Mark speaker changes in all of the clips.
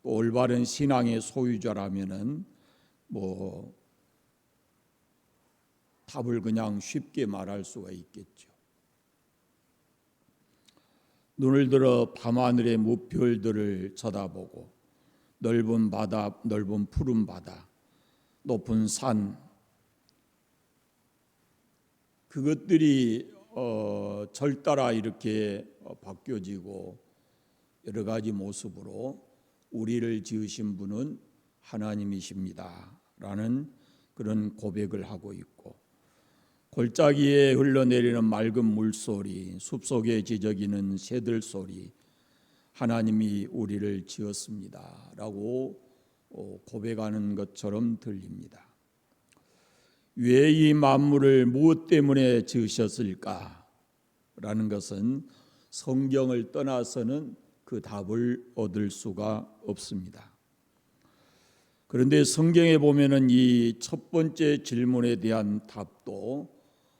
Speaker 1: 또 올바른 신앙의 소유자라면은 답을 그냥 쉽게 말할 수가 있겠죠. 눈을 들어 밤하늘의 무별들을 쳐다보고 넓은 바다, 넓은 푸른 바다, 높은 산, 그것들이 절따라 이렇게 바뀌어지고 여러 가지 모습으로 우리를 지으신 분은 하나님이십니다 라는 그런 고백을 하고 있고, 골짜기에 흘러내리는 맑은 물소리, 숲속에 지저귀는 새들 소리, 하나님이 우리를 지었습니다 라고 고백하는 것처럼 들립니다. 왜 이 만물을 무엇 때문에 지으셨을까? 라는 것은 성경을 떠나서는 그 답을 얻을 수가 없습니다. 그런데 성경에 보면은 이 첫 번째 질문에 대한 답도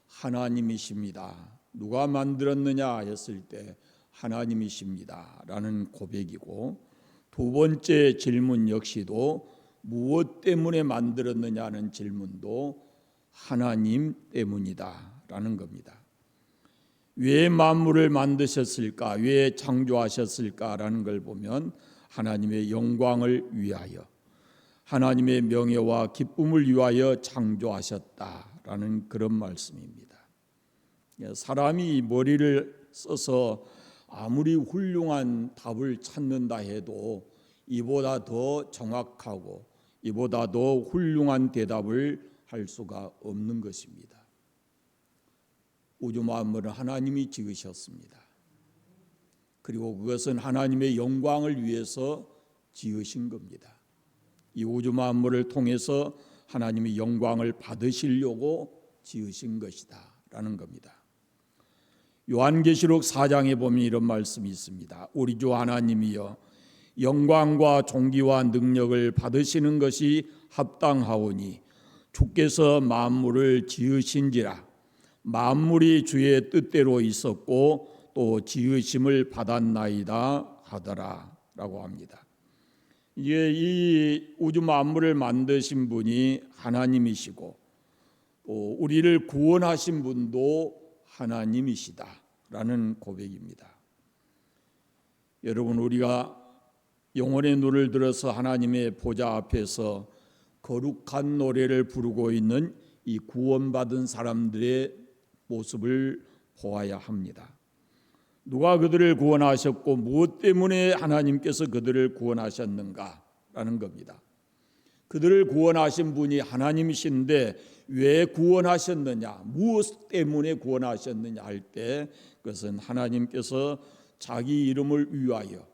Speaker 1: 하나님이십니다. 누가 만들었느냐 했을 때 하나님이십니다 라는 고백이고, 두 번째 질문 역시도 무엇 때문에 만들었느냐는 질문도 하나님 때문이다 라는 겁니다. 왜 만물을 만드셨을까? 왜 창조하셨을까? 라는 걸 보면 하나님의 영광을 위하여, 하나님의 명예와 기쁨을 위하여 창조하셨다라는 그런 말씀입니다. 사람이 머리를 써서 아무리 훌륭한 답을 찾는다 해도 이보다 더 정확하고 이보다 더 훌륭한 대답을 할 수가 없는 것입니다. 우주 만물은 하나님이 지으셨습니다. 그리고 그것은 하나님의 영광을 위해서 지으신 겁니다. 이 우주 만물을 통해서 하나님의 영광을 받으시려고 지으신 것이다 라는 겁니다. 요한계시록 4장에 보면 이런 말씀이 있습니다. 우리 주 하나님이여, 영광과 존귀와 능력을 받으시는 것이 합당하오니 주께서 만물을 지으신지라. 만물이 주의 뜻대로 있었고 또 지으심을 받았나이다 하더라 라고 합니다. 이게 이 우주 만물을 만드신 분이 하나님이시고 또 우리를 구원하신 분도 하나님이시다 라는 고백입니다. 여러분, 우리가 영혼의 눈을 들어서 하나님의 보좌 앞에서 거룩한 노래를 부르고 있는 이 구원받은 사람들의 모습을 보아야 합니다. 누가 그들을 구원하셨고 무엇 때문에 하나님께서 그들을 구원하셨는가라는 겁니다. 그들을 구원하신 분이 하나님이신데 왜 구원하셨느냐, 무엇 때문에 구원하셨느냐 할 때 그것은 하나님께서 자기 이름을 위하여,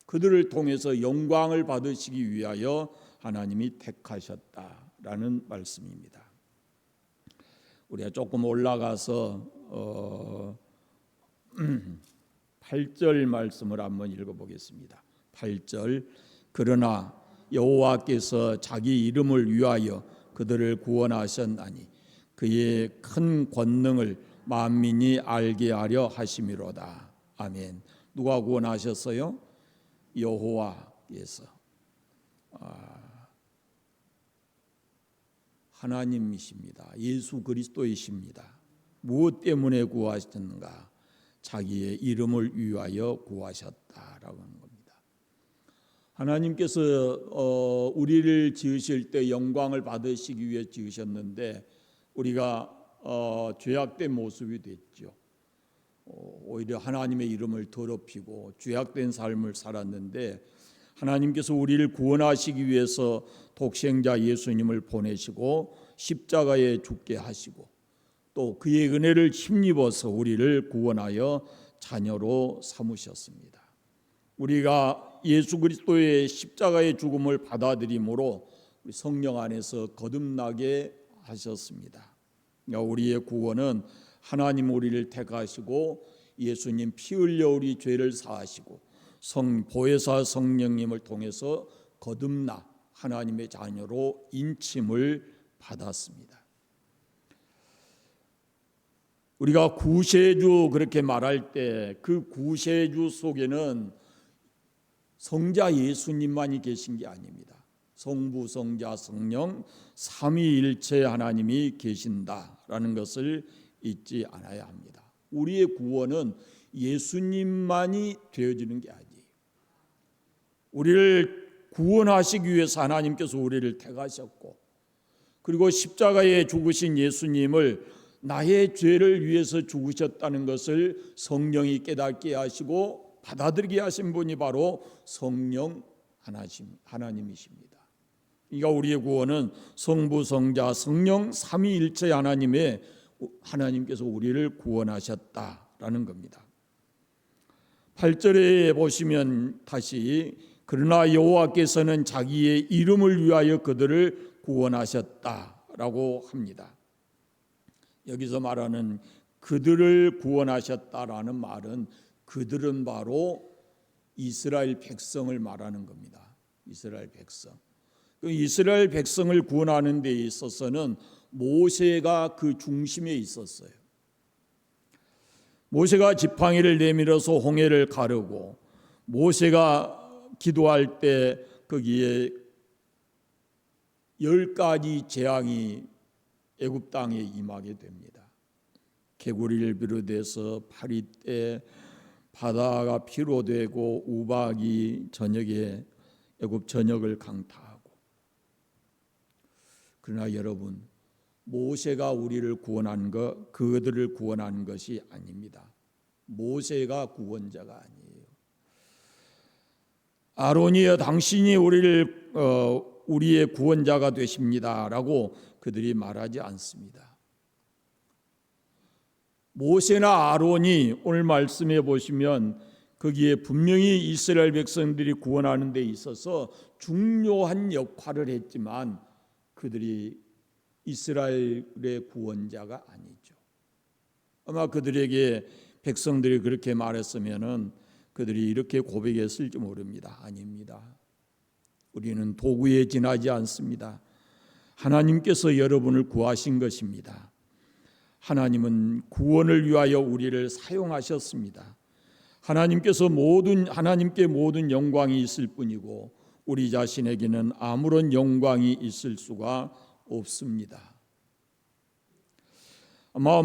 Speaker 1: 그들을 통해서 영광을 받으시기 위하여 하나님이 택하셨다라는 말씀입니다. 우리가 조금 올라가서 8절 말씀을 한번 읽어보겠습니다. 8절, 그러나 여호와께서 자기 이름을 위하여 그들을 구원하셨나니 그의 큰 권능을 만민이 알게 하려 하심이로다. 아멘. 누가 구원하셨어요? 여호와께서. 하나님이십니다. 예수 그리스도이십니다. 무엇 때문에 구하셨는가? 자기의 이름을 위하여 구하셨다라고 하는 겁니다. 하나님께서 우리를 지으실 때 영광을 받으시기 위해 지으셨는데 우리가 죄악된 모습이 됐죠. 오히려 하나님의 이름을 더럽히고 죄악된 삶을 살았는데 하나님께서 우리를 구원하시기 위해서 독생자 예수님을 보내시고 십자가에 죽게 하시고 또 그의 은혜를 힘입어서 우리를 구원하여 자녀로 삼으셨습니다. 우리가 예수 그리스도의 십자가의 죽음을 받아들임으로 성령 안에서 거듭나게 하셨습니다. 우리의 구원은 하나님 우리를 택하시고 예수님 피 흘려 우리 죄를 사하시고 보혜사 성령님을 통해서 거듭나 하나님의 자녀로 인침을 받았습니다. 우리가 구세주 그렇게 말할 때 그 구세주 속에는 성자 예수님만이 계신 게 아닙니다. 성부, 성자, 성령 삼위일체 하나님이 계신다라는 것을 잊지 않아야 합니다. 우리의 구원은 예수님만이 되어지는 게 아니에요. 우리를 구원하시기 위해서 하나님께서 우리를 택하셨고, 그리고 십자가에 죽으신 예수님을 나의 죄를 위해서 죽으셨다는 것을 성령이 깨닫게 하시고 받아들이게 하신 분이 바로 성령 하나님이십니다. 그러니까 우리의 구원은 성부, 성자, 성령 삼위일체 하나님께서 우리를 구원하셨다라는 겁니다. 8절에 보시면 다시 그러나 여호와께서는 자기의 이름을 위하여 그들을 구원하셨다라고 합니다. 여기서 말하는 그들을 구원하셨다라는 말은 그들은 바로 이스라엘 백성을 말하는 겁니다. 이스라엘 백성. 이스라엘 백성을 구원하는 데 있어서는 모세가 그 중심에 있었어요. 모세가 지팡이를 내밀어서 홍해를 가르고, 모세가 기도할 때 거기에 10가지 재앙이 애굽 땅에 임하게 됩니다. 개구리를 비롯해서 파리떼, 바다가 피로 되고 우박이 저녁에 애굽 전역을 강타하고. 그러나 여러분, 모세가 우리를 구원한 것, 그들을 구원하는 것이 아닙니다. 모세가 구원자가 아니에요. 아론이여 당신이 우리의 구원자가 되십니다라고 그들이 말하지 않습니다. 모세나 아론이 오늘 말씀해 보시면 거기에 분명히 이스라엘 백성들이 구원하는 데 있어서 중요한 역할을 했지만 그들이 이스라엘의 구원자가 아니죠. 아마 그들에게 백성들이 그렇게 말했으면은 그들이 이렇게 고백했을지 모릅니다. 아닙니다. 우리는 도구에 지나지 않습니다. 하나님께서 여러분을 구하신 것입니다. 하나님은 구원을 위하여 우리를 사용하셨습니다. 하나님께 모든 영광이 있을 뿐이고 우리 자신에게는 아무런 영광이 있을 수가 없습니다. 아마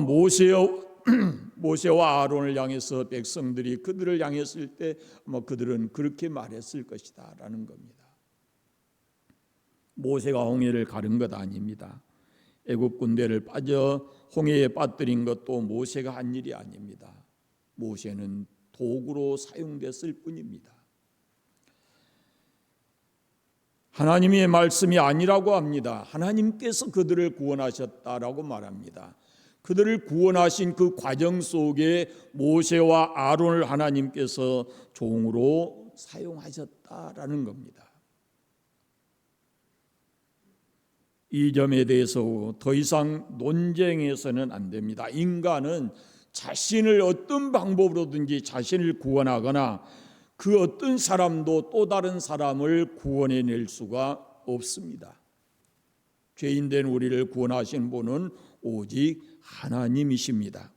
Speaker 1: 모세와 아론을 향해서 백성들이 그들을 향했을 때 아마 그들은 그렇게 말했을 것이다 라는 겁니다. 모세가 홍해를 가른 것 아닙니다. 애굽 군대를 빠져 홍해에 빠뜨린 것도 모세가 한 일이 아닙니다. 모세는 도구로 사용됐을 뿐입니다. 하나님의 말씀이 아니라고 합니다. 하나님께서 그들을 구원하셨다라고 말합니다. 그들을 구원하신 그 과정 속에 모세와 아론을 하나님께서 종으로 사용하셨다라는 겁니다. 이 점에 대해서 더 이상 논쟁해서는 안 됩니다. 인간은 자신을 어떤 방법으로든지 자신을 구원하거나 그 어떤 사람도 또 다른 사람을 구원해낼 수가 없습니다. 죄인된 우리를 구원하신 분은 오직 하나님이십니다.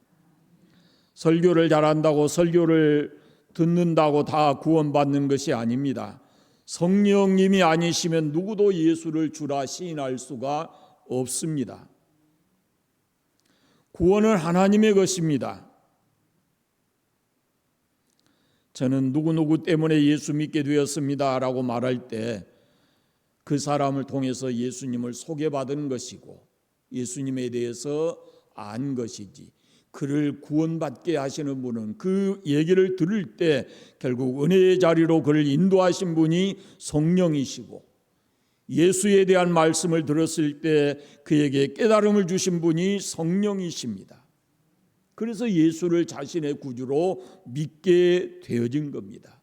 Speaker 1: 설교를 잘한다고 설교를 듣는다고 다 구원받는 것이 아닙니다. 성령님이 아니시면 누구도 예수를 주라 시인할 수가 없습니다. 구원은 하나님의 것입니다. 저는 누구누구 때문에 예수 믿게 되었습니다 라고 말할 때 그 사람을 통해서 예수님을 소개받은 것이고 예수님에 대해서 안 것이지, 그를 구원받게 하시는 분은 그 얘기를 들을 때 결국 은혜의 자리로 그를 인도하신 분이 성령이시고, 예수에 대한 말씀을 들었을 때 그에게 깨달음을 주신 분이 성령이십니다. 그래서 예수를 자신의 구주로 믿게 되어진 겁니다.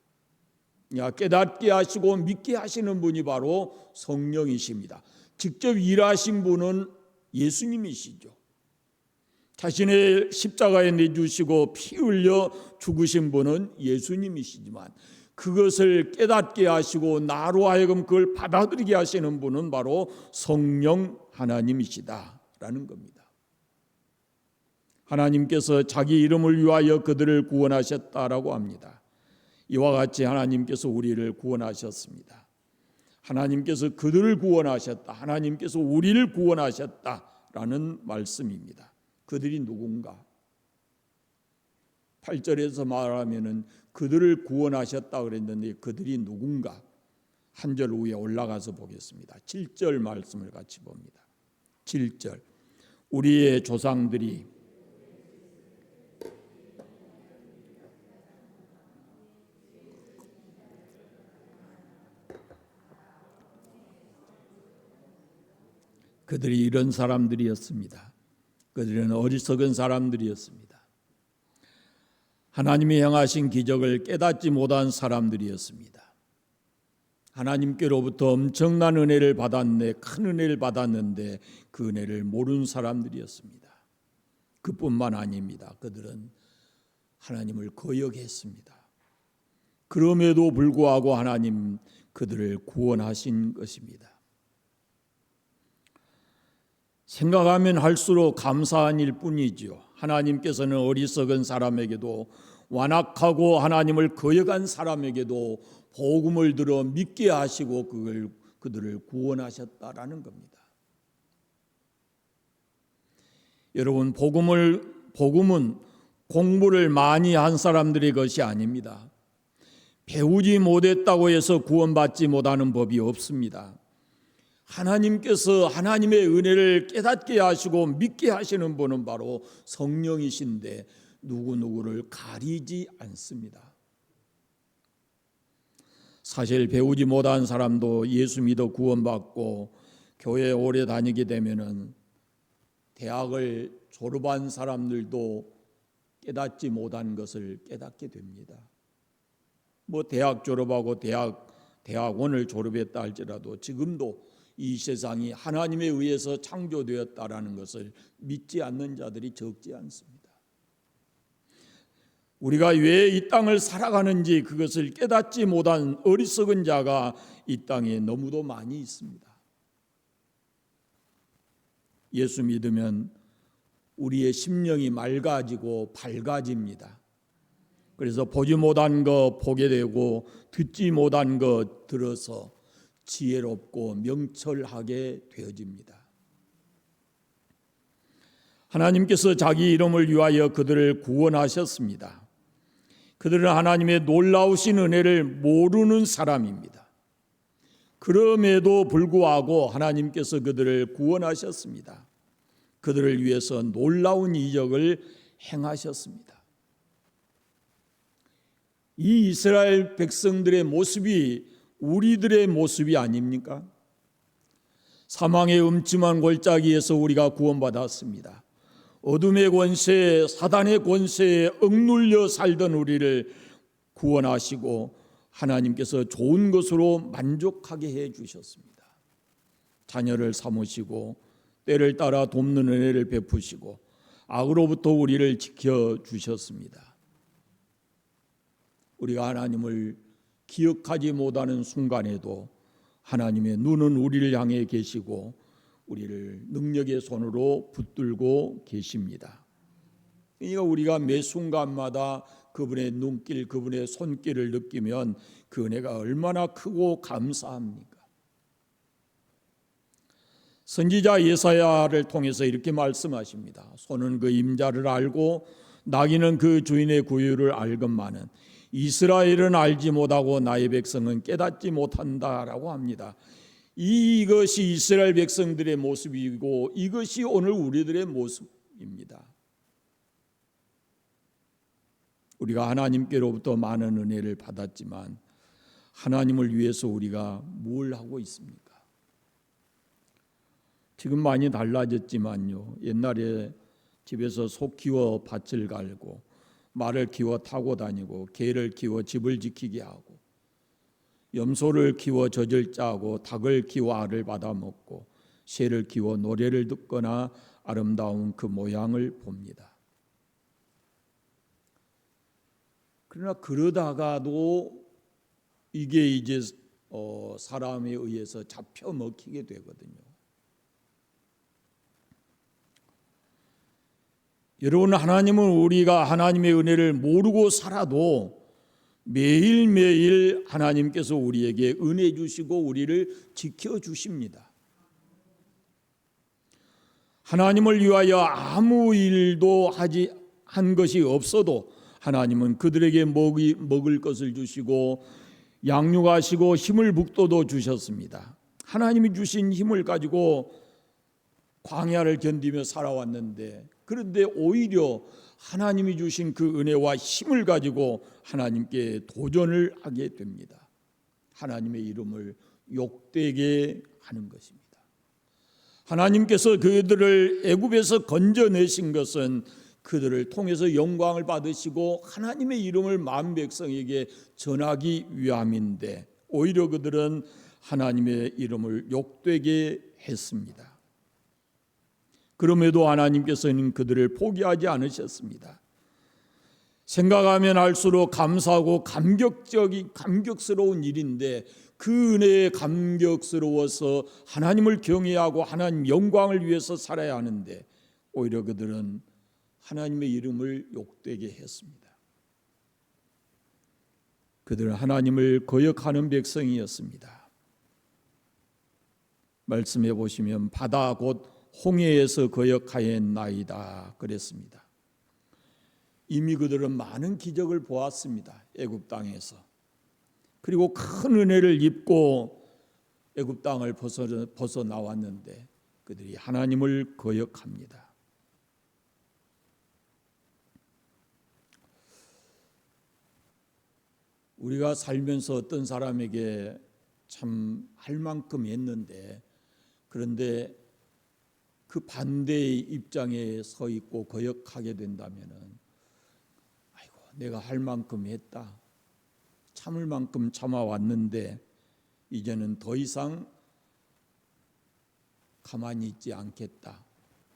Speaker 1: 깨닫게 하시고 믿게 하시는 분이 바로 성령이십니다. 직접 일하신 분은 예수님이시죠. 자신의 십자가에 내주시고 피 흘려 죽으신 분은 예수님이시지만 그것을 깨닫게 하시고 나로 하여금 그걸 받아들이게 하시는 분은 바로 성령 하나님이시다라는 겁니다. 하나님께서 자기 이름을 위하여 그들을 구원하셨다라고 합니다. 이와 같이 하나님께서 우리를 구원하셨습니다. 하나님께서 그들을 구원하셨다. 하나님께서 우리를 구원하셨다라는 말씀입니다. 그들이 누군가? 8절에서 말하면은 그들을 구원하셨다 그랬는데 그들이 누군가? 한 절 위에 올라가서 보겠습니다. 7절 말씀을 같이 봅니다. 7절. 우리의 조상들이 그들이 이런 사람들이었습니다. 그들은 어리석은 사람들이었습니다. 하나님이 행하신 기적을 깨닫지 못한 사람들이었습니다. 하나님께로부터 엄청난 은혜를 받았네, 큰 은혜를 받았는데 그 은혜를 모르는 사람들이었습니다. 그뿐만 아닙니다. 그들은 하나님을 거역했습니다. 그럼에도 불구하고 하나님 그들을 구원하신 것입니다. 생각하면 할수록 감사한 일뿐이지요. 하나님께서는 어리석은 사람에게도 완악하고 하나님을 거역한 사람에게도 복음을 들어 믿게 하시고 그들을 구원하셨다라는 겁니다. 여러분, 복음은 공부를 많이 한 사람들의 것이 아닙니다. 배우지 못했다고 해서 구원받지 못하는 법이 없습니다. 하나님께서 하나님의 은혜를 깨닫게 하시고 믿게 하시는 분은 바로 성령이신데 누구누구를 가리지 않습니다. 사실 배우지 못한 사람도 예수 믿어 구원받고 교회 오래 다니게 되면은 대학을 졸업한 사람들도 깨닫지 못한 것을 깨닫게 됩니다. 뭐 대학 졸업하고 대학원을 졸업했다 할지라도 지금도 이 세상이 하나님에 의해서 창조되었다라는 것을 믿지 않는 자들이 적지 않습니다. 우리가 왜 이 땅을 살아가는지 그것을 깨닫지 못한 어리석은 자가 이 땅에 너무도 많이 있습니다. 예수 믿으면 우리의 심령이 맑아지고 밝아집니다. 그래서 보지 못한 거 보게 되고 듣지 못한 거 들어서 지혜롭고 명철하게 되어집니다. 하나님께서 자기 이름을 위하여 그들을 구원하셨습니다. 그들은 하나님의 놀라우신 은혜를 모르는 사람입니다. 그럼에도 불구하고 하나님께서 그들을 구원하셨습니다. 그들을 위해서 놀라운 이적을 행하셨습니다. 이 이스라엘 백성들의 모습이 우리들의 모습이 아닙니까? 사망의 음침한 골짜기에서 우리가 구원받았습니다. 어둠의 권세, 사단의 권세에 억눌려 살던 우리를 구원하시고 하나님께서 좋은 것으로 만족하게 해 주셨습니다. 자녀를 삼으시고 때를 따라 돕는 은혜를 베푸시고 악으로부터 우리를 지켜주셨습니다. 우리가 하나님을 기억하지 못하는 순간에도 하나님의 눈은 우리를 향해 계시고 우리를 능력의 손으로 붙들고 계십니다. 그러니까 우리가 매 순간마다 그분의 눈길, 그분의 손길을 느끼면 그 은혜가 얼마나 크고 감사합니까? 선지자 예사야를 통해서 이렇게 말씀하십니다. 소는 그 임자를 알고 나귀는 그 주인의 구유를 알건만은 이스라엘은 알지 못하고 나의 백성은 깨닫지 못한다라고 합니다. 이것이 이스라엘 백성들의 모습이고 이것이 오늘 우리들의 모습입니다. 우리가 하나님께로부터 많은 은혜를 받았지만 하나님을 위해서 우리가 뭘 하고 있습니까? 지금 많이 달라졌지만요. 옛날에 집에서 소 키워 밭을 갈고 말을 키워 타고 다니고 개를 키워 집을 지키게 하고 염소를 키워 젖을 짜고 닭을 키워 알을 받아먹고 새를 키워 노래를 듣거나 아름다운 그 모양을 봅니다. 그러나 그러다가도 이게 이제 사람에 의해서 잡혀 먹히게 되거든요. 여러분, 하나님은 우리가 하나님의 은혜를 모르고 살아도 매일매일 하나님께서 우리에게 은혜 주시고 우리를 지켜주십니다. 하나님을 위하여 아무 일도 한 것이 없어도 하나님은 그들에게 먹을 것을 주시고 양육하시고 힘을 북돋워 주셨습니다. 하나님이 주신 힘을 가지고 광야를 견디며 살아왔는데, 그런데 오히려 하나님이 주신 그 은혜와 힘을 가지고 하나님께 도전을 하게 됩니다. 하나님의 이름을 욕되게 하는 것입니다. 하나님께서 그들을 애굽에서 건져내신 것은 그들을 통해서 영광을 받으시고 하나님의 이름을 만 백성에게 전하기 위함인데, 오히려 그들은 하나님의 이름을 욕되게 했습니다. 그럼에도 하나님께서는 그들을 포기하지 않으셨습니다. 생각하면 할수록 감사하고 감격스러운 일인데, 그 은혜에 감격스러워서 하나님을 경외하고 하나님 영광을 위해서 살아야 하는데 오히려 그들은 하나님의 이름을 욕되게 했습니다. 그들은 하나님을 거역하는 백성이었습니다. 말씀해 보시면 바다 곧 홍해에서 거역하였나이다 그랬습니다. 이미 그들은 많은 기적을 보았습니다. 애굽 땅에서. 그리고 큰 은혜를 입고 애굽 땅을 벗어 나왔는데 그들이 하나님을 거역합니다. 우리가 살면서 어떤 사람에게 참 할 만큼 했는데, 그런데 그 반대의 입장에 서 있고 거역하게 된다면은, 아이고 내가 할 만큼 했다, 참을 만큼 참아왔는데 이제는 더 이상 가만히 있지 않겠다,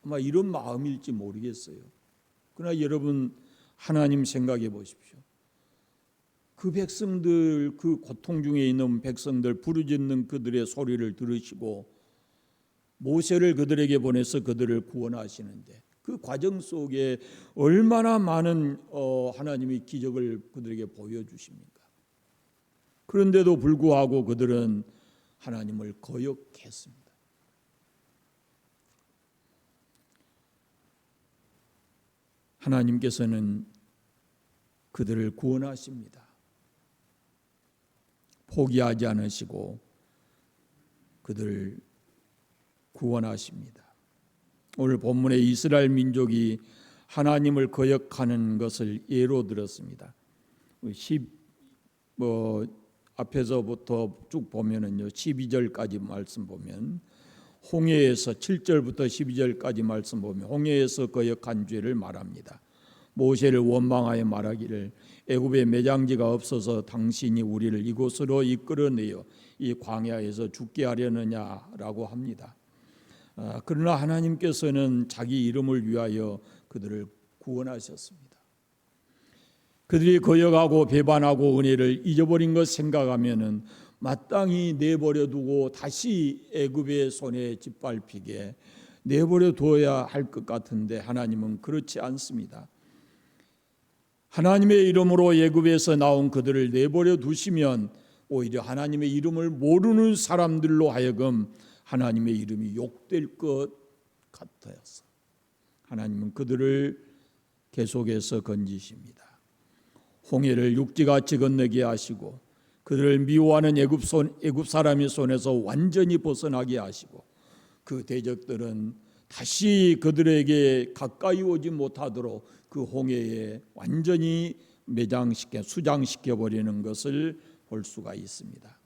Speaker 1: 아마 이런 마음일지 모르겠어요. 그러나 여러분 하나님 생각해 보십시오. 그 백성들, 그 고통 중에 있는 백성들, 부르짖는 그들의 소리를 들으시고 모세를 그들에게 보내서 그들을 구원하시는데, 그 과정 속에 얼마나 많은 하나님의 기적을 그들에게 보여주십니까? 그런데도 불구하고 그들은 하나님을 거역했습니다. 하나님께서는 그들을 구원하십니다. 포기하지 않으시고 그들을 구원하십니다. 오늘 본문에 이스라엘 민족이 하나님을 거역하는 것을 예로 들었습니다. 앞에서부터 쭉 보면은요, 12절까지 말씀 보면 홍해에서 7절부터 12절까지 말씀 보면 홍해에서 거역한 죄를 말합니다. 모세를 원망하여 말하기를 애굽에 매장지가 없어서 당신이 우리를 이곳으로 이끌어내어 이 광야에서 죽게 하려느냐라고 합니다. 그러나 하나님께서는 자기 이름을 위하여 그들을 구원하셨습니다. 그들이 거역하고 배반하고 은혜를 잊어버린 것 생각하면은 마땅히 내버려 두고 다시 애굽의 손에 짓밟히게 내버려 둬야 할 것 같은데 하나님은 그렇지 않습니다. 하나님의 이름으로 애굽에서 나온 그들을 내버려 두시면 오히려 하나님의 이름을 모르는 사람들로 하여금 하나님의 이름이 욕될 것 같아서 하나님은 그들을 계속해서 건지십니다. 홍해를 육지같이 건너게 하시고 그들을 미워하는 애굽 사람의 손에서 완전히 벗어나게 하시고 그 대적들은 다시 그들에게 가까이 오지 못하도록 그 홍해에 완전히 수장시켜 버리는 것을 볼 수가 있습니다.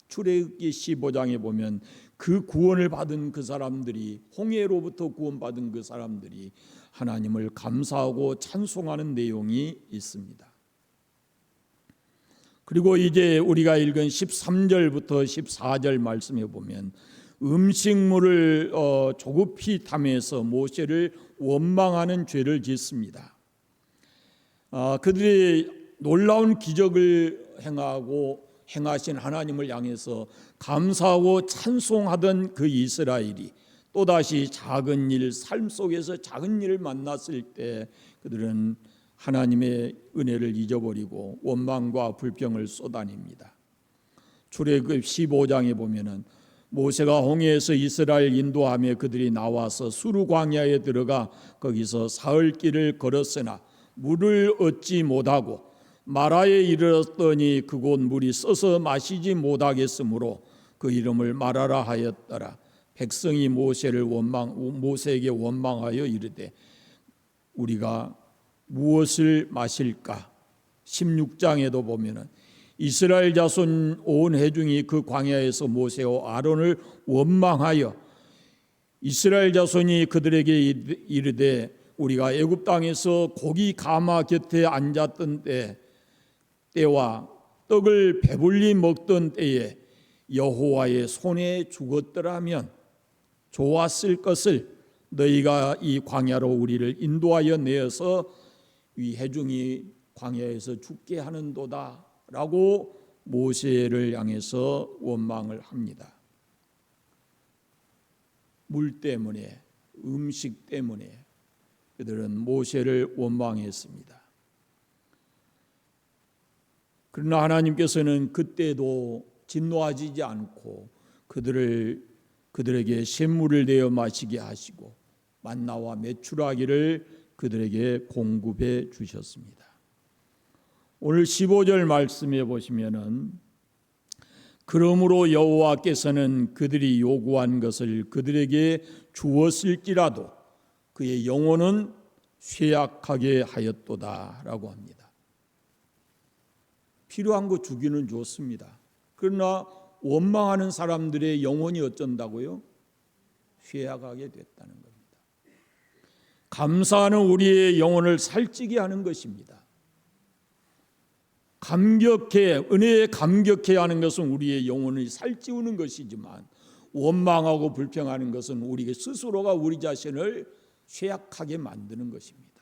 Speaker 1: 출애굽기 15장에 보면 그 구원을 받은 그 사람들이, 홍해로부터 구원받은 그 사람들이 하나님을 감사하고 찬송하는 내용이 있습니다. 그리고 이제 우리가 읽은 13절부터 14절 말씀에 보면 음식물을 조급히 탐해서 모세를 원망하는 죄를 짓습니다. 그들이 놀라운 기적을 행하신 하나님을 향해서 감사하고 찬송하던 그 이스라엘이 또다시 삶 속에서 작은 일을 만났을 때 그들은 하나님의 은혜를 잊어버리고 원망과 불평을 쏟아냅니다. 출애굽 15장에 보면은 모세가 홍해에서 이스라엘 인도하며 그들이 나와서 수르 광야에 들어가 거기서 사흘 길을 걸었으나 물을 얻지 못하고 마라에 이르렀더니 그곳 물이 써서 마시지 못하겠으므로 그 이름을 마라라 하였더라. 백성이 모세에게 원망하여 이르되 우리가 무엇을 마실까? 16장에도 보면은 이스라엘 자손 온 회중이 그 광야에서 모세와 아론을 원망하여 이스라엘 자손이 그들에게 이르되 우리가 애굽 땅에서 고기 가마 곁에 앉았던 때와 떡을 배불리 먹던 때에 여호와의 손에 죽었더라면 좋았을 것을 너희가 이 광야로 우리를 인도하여 내어서 이 회중이 광야에서 죽게 하는도다 라고 모세를 향해서 원망을 합니다. 물 때문에, 음식 때문에 그들은 모세를 원망했습니다. 그러나 하나님께서는 그때도 진노하지 않고 그들에게 샘물을 내어 마시게 하시고 만나와 메추라기를 그들에게 공급해 주셨습니다. 오늘 15절 말씀에 보시면은 그러므로 여호와께서는 그들이 요구한 것을 그들에게 주었을지라도 그의 영혼은 쇠약하게 하였도다라고 합니다. 필요한 거 주기는 좋습니다. 그러나 원망하는 사람들의 영혼이 어쩐다고요? 쇠약하게 됐다는 겁니다. 감사하는 우리의 영혼을 살찌게 하는 것입니다. 은혜에 감격해 하는 것은 우리의 영혼을 살찌우는 것이지만 원망하고 불평하는 것은 우리 스스로가 우리 자신을 쇠약하게 만드는 것입니다.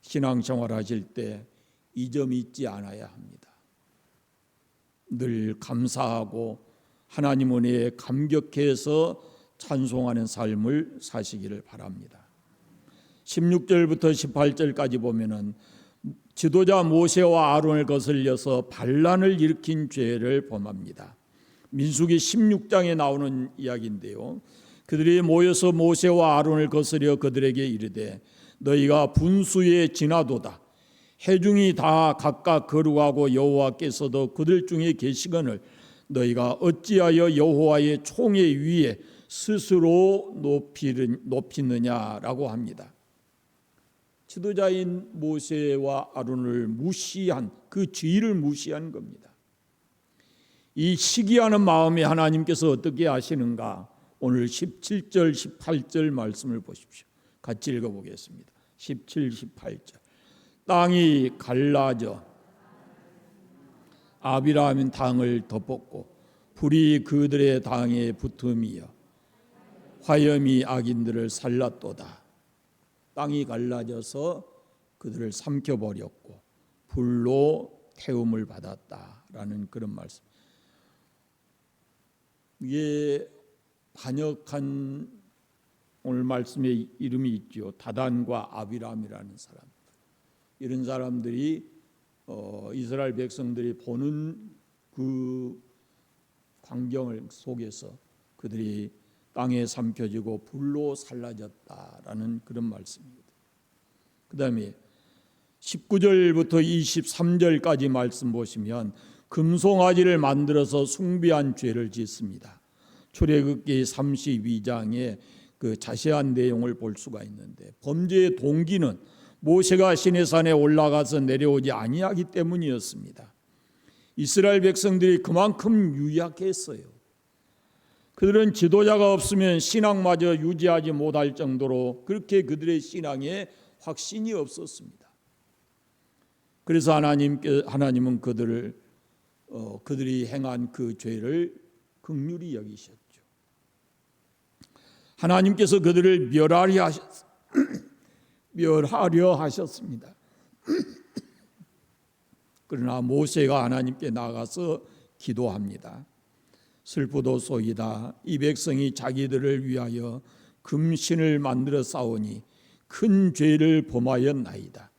Speaker 1: 신앙생활 하실 때 이 점이 있지 않아야 합니다. 늘 감사하고 하나님 은혜에 감격해서 찬송하는 삶을 사시기를 바랍니다. 16절부터 18절까지 보면은 지도자 모세와 아론을 거슬려서 반란을 일으킨 죄를 범합니다. 민수기 16장에 나오는 이야기인데요. 그들이 모여서 모세와 아론을 거스려 그들에게 이르되 너희가 분수에 지나도다. 회중이 다 각각 거룩하고 여호와께서도 그들 중에 계시거늘 너희가 어찌하여 여호와의 총회 위에 스스로 높이느냐라고 합니다. 지도자인 모세와 아론을 무시한 그 죄를 무시한 겁니다. 이 시기하는 마음에 하나님께서 어떻게 하시는가? 오늘 17절 18절 말씀을 보십시오. 같이 읽어보겠습니다. 17, 18절 땅이 갈라져 아비라함 당을 덮었고 불이 그들의 당에 붙음이여 화염이 악인들을 살랐도다. 땅이 갈라져서 그들을 삼켜버렸고 불로 태움을 받았다라는 그런 말씀. 이게 반역한 오늘 말씀에 이름이 있죠. 다단과 아비람이라는 사람. 이런 사람들이 이스라엘 백성들이 보는 그 광경을 속에서 그들이 땅에 삼켜지고 불로 살라졌다라는 그런 말씀입니다. 그 다음에 19절부터 23절까지 말씀 보시면 금송아지를 만들어서 숭배한 죄를 짓습니다. 출애굽기 32장에 그 자세한 내용을 볼 수가 있는데 범죄의 동기는 모세가 시내산에 올라가서 내려오지 아니하기 때문이었습니다. 이스라엘 백성들이 그만큼 유약했어요. 그들은 지도자가 없으면 신앙마저 유지하지 못할 정도로 그렇게 그들의 신앙에 확신이 없었습니다. 그래서 하나님은 그들이 행한 그 죄를 긍휼히 여기셨죠. 하나님께서 그들을 멸하려 하셨습니다. 그러나 모세가 하나님께 나가서 기도합니다. 슬프도소이다. 이 백성이 자기들을 위하여 금신을 만들어 싸우니 큰 죄를 범하였나이다.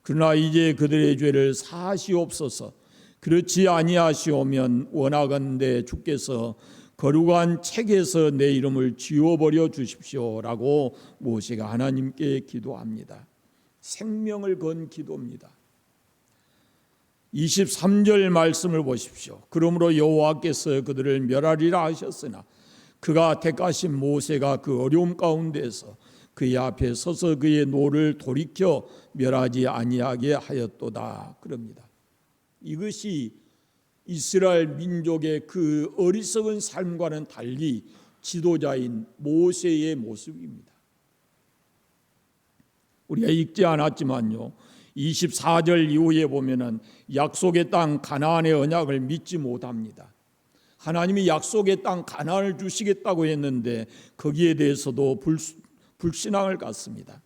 Speaker 1: 그러나 이제 그들의 죄를 사하시옵소서. 그렇지 아니하시오면 원하건대 주께서 거룩한 책에서 내 이름을 지워버려 주십시오라고 모세가 하나님께 기도합니다. 생명을 건 기도입니다. 23절 말씀을 보십시오. 그러므로 여호와께서 그들을 멸하리라 하셨으나 그가 택하신 모세가 그 어려움 가운데서 그의 앞에 서서 그의 노를 돌이켜 멸하지 아니하게 하였도다. 그럽니다. 이것이 이스라엘 민족의 그 어리석은 삶과는 달리 지도자인 모세의 모습입니다. 우리가 읽지 않았지만요, 24절 이후에 보면은 약속의 땅 가나안의 언약을 믿지 못합니다. 하나님이 약속의 땅 가나안을 주시겠다고 했는데 거기에 대해서도 불신앙을 갖습니다.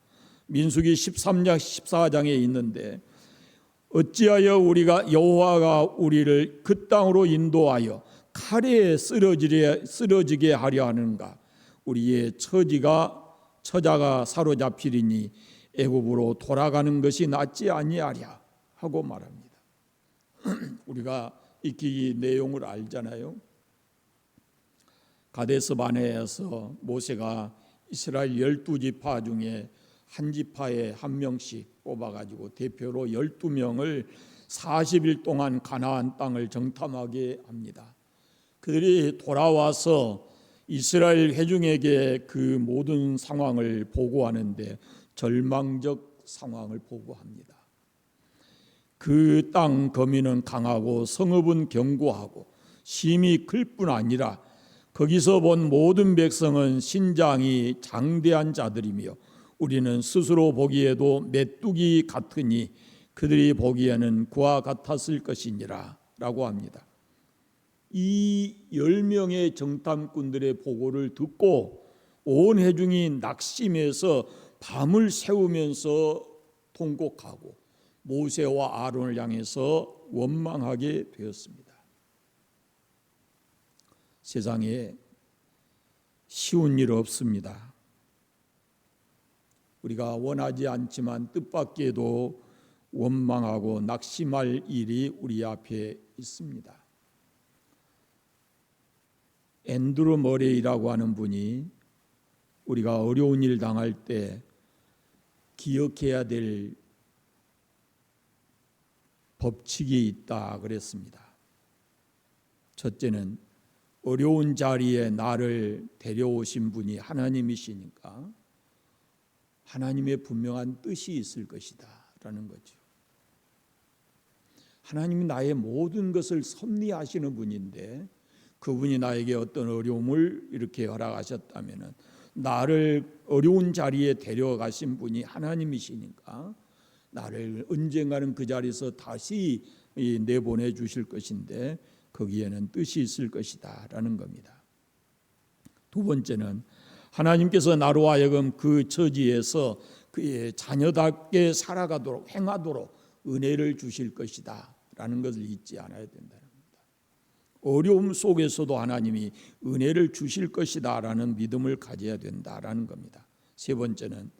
Speaker 1: 민수기 13장 14장에 있는데 어찌하여 우리가 여호와가 우리를 그 땅으로 인도하여 칼에 쓰러지게 하려 하는가? 우리의 처자가 사로잡히리니 애굽으로 돌아가는 것이 낫지 아니하랴 하고 말합니다. 우리가 익히 이 내용을 알잖아요. 가데스 바네에서 모세가 이스라엘 12지파 중에 한 지파에 한 명씩 뽑아가지고 대표로 12명을 40일 동안 가나안 땅을 정탐하게 합니다. 그들이 돌아와서 이스라엘 회중에게 그 모든 상황을 보고하는데 절망적 상황을 보고합니다. 그 땅 거민은 강하고 성읍은 견고하고 심이 클 뿐 아니라 거기서 본 모든 백성은 신장이 장대한 자들이며 우리는 스스로 보기에도 메뚜기 같으니 그들이 보기에는 그와 같았을 것이니라 라고 합니다. 이 10명의 정탐꾼들의 보고를 듣고 온 회중이 낙심해서 밤을 새우면서 통곡하고 모세와 아론을 향해서 원망하게 되었습니다. 세상에 쉬운 일 없습니다. 우리가 원하지 않지만 뜻밖에도 원망하고 낙심할 일이 우리 앞에 있습니다. 앤드루 머레이라고 하는 분이 우리가 어려운 일 당할 때 기억해야 될 법칙이 있다 그랬습니다. 첫째는 어려운 자리에 나를 데려오신 분이 하나님이시니까 하나님의 분명한 뜻이 있을 것이다 라는 거죠. 하나님이 나의 모든 것을 섭리하시는 분인데 그분이 나에게 어떤 어려움을 이렇게 허락하셨다면 나를 어려운 자리에 데려가신 분이 하나님이시니까 나를 언젠가는 그 자리에서 다시 내보내 주실 것인데 거기에는 뜻이 있을 것이다 라는 겁니다. 두 번째는 하나님께서 나로 하여금 그 처지에서 그의 자녀답게 살아가도록 행하도록 은혜를 주실 것이다 라는 것을 잊지 않아야 된다는 겁니다. 어려움 속에서도 하나님이 은혜를 주실 것이다 라는 믿음을 가져야 된다라는 겁니다. 세 번째는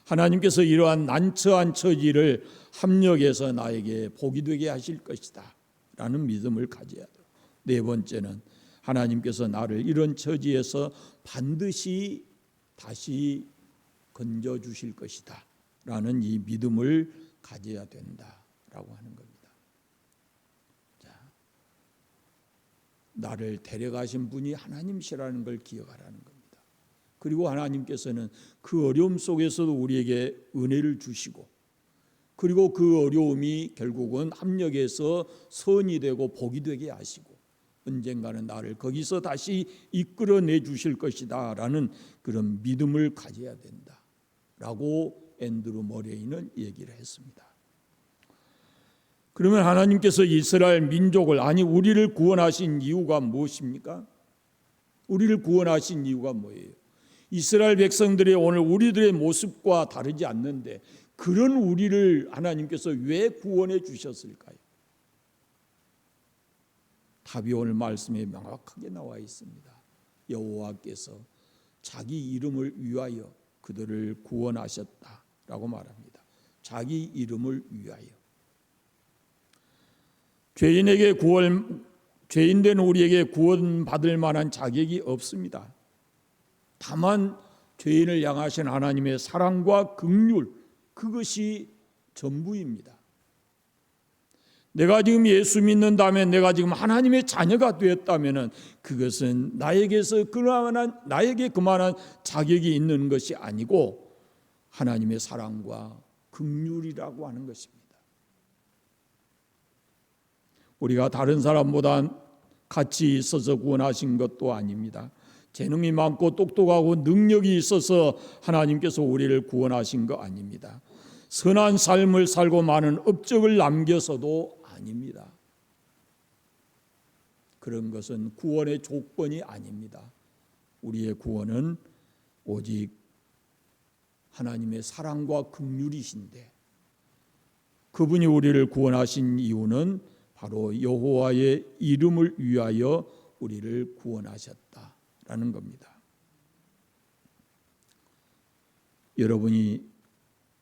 Speaker 1: 하나님께서 이러한 난처한 처지를 합력해서 나에게 복이 되게 하실 것이다 라는 믿음을 가져야 돼요. 네 번째는 하나님께서 나를 이런 처지에서 반드시 다시 건져주실 것이다 라는 이 믿음을 가져야 된다라고 하는 겁니다. 자, 나를 데려가신 분이 하나님이시라는 걸 기억하라는 겁니다. 그리고 하나님께서는 그 어려움 속에서도 우리에게 은혜를 주시고 그리고 그 어려움이 결국은 합력해서 선이 되고 복이 되게 하시고 언젠가는 나를 거기서 다시 이끌어내 주실 것이다 라는 그런 믿음을 가져야 된다 라고 앤드루 머레이는 얘기를 했습니다. 그러면 하나님께서 이스라엘 민족을 아니 우리를 구원하신 이유가 무엇입니까? 우리를 구원하신 이유가 뭐예요? 이스라엘 백성들의 오늘 우리들의 모습과 다르지 않는데 그런 우리를 하나님께서 왜 구원해 주셨을까요? 답이 오늘 말씀에 명확하게 나와 있습니다. 여호와께서 자기 이름을 위하여 그들을 구원하셨다라고 말합니다. 자기 이름을 위하여. 죄인된 우리에게 구원받을 만한 자격이 없습니다. 다만 죄인을 향하신 하나님의 사랑과 긍휼, 그것이 전부입니다. 내가 지금 예수 믿는다면, 내가 지금 하나님의 자녀가 되었다면 그것은 나에게 그만한 자격이 있는 것이 아니고 하나님의 사랑과 긍휼이라고 하는 것입니다. 우리가 다른 사람보다 가치 있어서 구원하신 것도 아닙니다. 재능이 많고 똑똑하고 능력이 있어서 하나님께서 우리를 구원하신 거 아닙니다. 선한 삶을 살고 많은 업적을 남겨서도 아닙니다. 그런 것은 구원의 조건이 아닙니다. 우리의 구원은 오직 하나님의 사랑과 긍휼이신데, 그분이 우리를 구원하신 이유는 바로 여호와의 이름을 위하여 우리를 구원하셨다라는 겁니다. 여러분이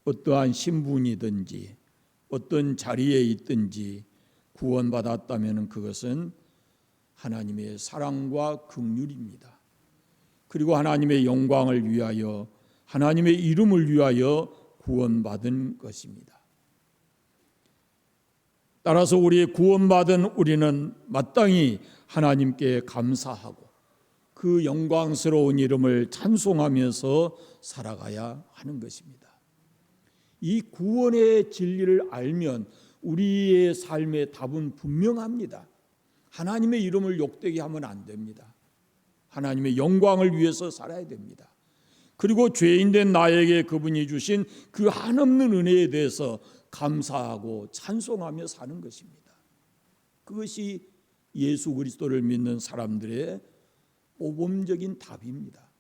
Speaker 1: 어떠한 신분이든지 어떤 자리에 있든지 구원받았다면 그것은 하나님의 사랑과 긍휼입니다. 그리고 하나님의 영광을 위하여, 하나님의 이름을 위하여 구원받은 것입니다. 따라서 우리의 구원받은 우리는 마땅히 하나님께 감사하고 그 영광스러운 이름을 찬송하면서 살아가야 하는 것입니다. 이 구원의 진리를 알면 우리의 삶의 답은 분명합니다. 하나님의 이름을 욕되게 하면 안 됩니다. 하나님의 영광을 위해서 살아야 됩니다. 그리고 죄인된 나에게 그분이 주신 그 한없는 은혜에 대해서 감사하고 찬송하며 사는 것입니다. 그것이 예수 그리스도를 믿는 사람들의 모범적인 답입니다.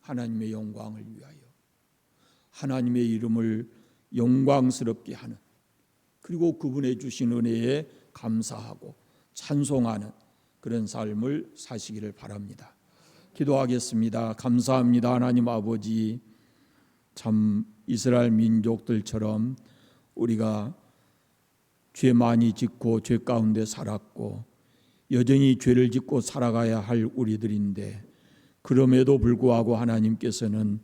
Speaker 1: 하나님의 영광을 위하여, 하나님의 이름을 영광스럽게 하는, 그리고 그분의 주신 은혜에 감사하고 찬송하는 그런 삶을 사시기를 바랍니다. 기도하겠습니다. 감사합니다. 하나님 아버지, 참 이스라엘 민족들처럼 우리가 죄 많이 짓고 죄 가운데 살았고 여전히 죄를 짓고 살아가야 할 우리들인데, 그럼에도 불구하고 하나님께서는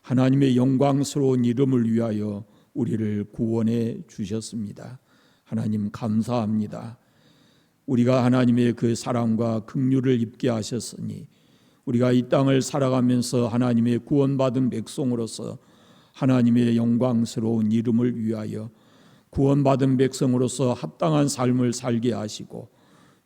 Speaker 1: 하나님의 영광스러운 이름을 위하여 우리를 구원해 주셨습니다. 하나님 감사합니다. 우리가 하나님의 그 사랑과 긍휼을 입게 하셨으니 우리가 이 땅을 살아가면서 하나님의 구원받은 백성으로서 하나님의 영광스러운 이름을 위하여 구원받은 백성으로서 합당한 삶을 살게 하시고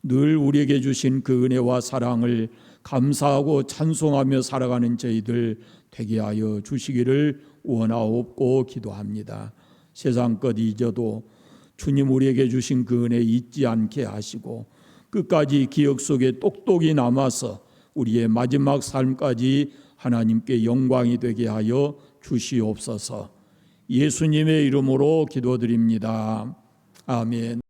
Speaker 1: 늘 우리에게 주신 그 은혜와 사랑을 감사하고 찬송하며 살아가는 저희들 되게 하여 주시기를 원하옵고 기도합니다. 세상 것 잊어도 주님 우리에게 주신 그 은혜 잊지 않게 하시고 끝까지 기억 속에 똑똑히 남아서 우리의 마지막 삶까지 하나님께 영광이 되게 하여 주시옵소서. 예수님의 이름으로 기도드립니다. 아멘.